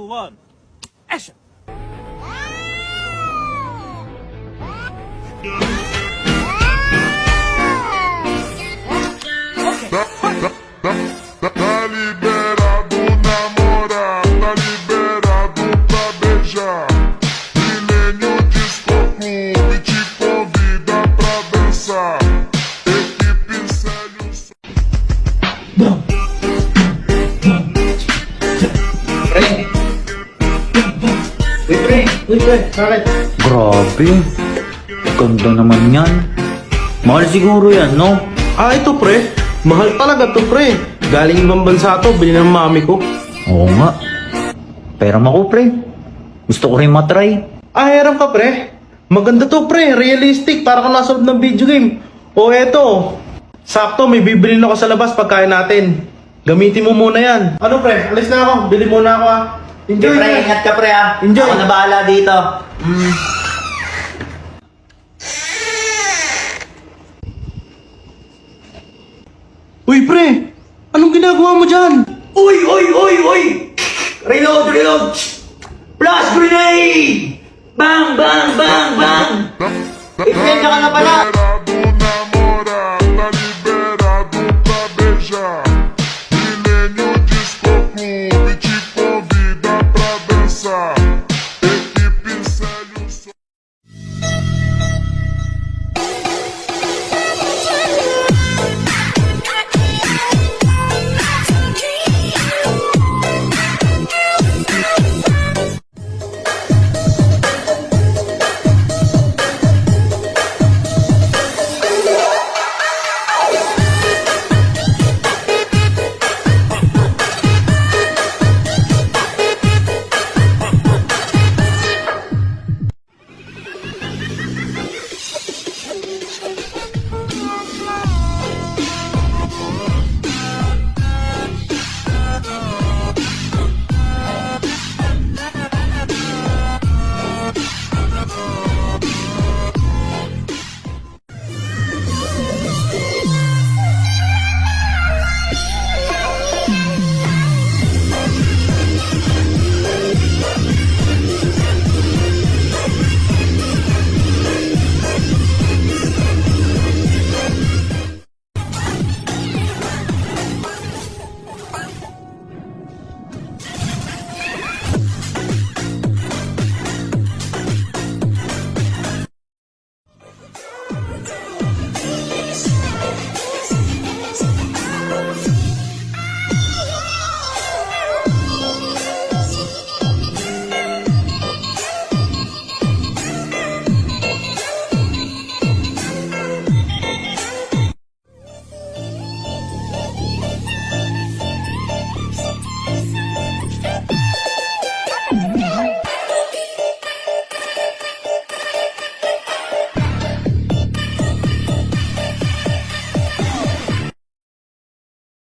1, action! Tá liberado namorar, tá liberado pra beijar. Milênio Disco Clube te convida pra dançar. Equipe Célio. Uy, pre, bakit? Grabe. Ganda naman yan. Mahal siguro yan, no? Ito pre, mahal talaga to pre. Galing ibang bansa to, bili ng mami ko. Oo nga. Pera mo ko, pre. Gusto ko rin matry. Hiram ka pre. Maganda to pre, realistic, para kang nasa loob ng video game. Eto, sakto may bibili na ako sa labas pagkain natin. Gamitin mo muna yan. Ano pre, alis na ako, bili muna ako ha. Enjoy pre, pre. ingat ka, pre, ha? Enjoy. Ako na bahala dito. Uy pre, anong ginagawa mo dyan? Uy! Reload! Flash grenade! Bang! Bang! Bang! Bang! Ipensa ka na pala!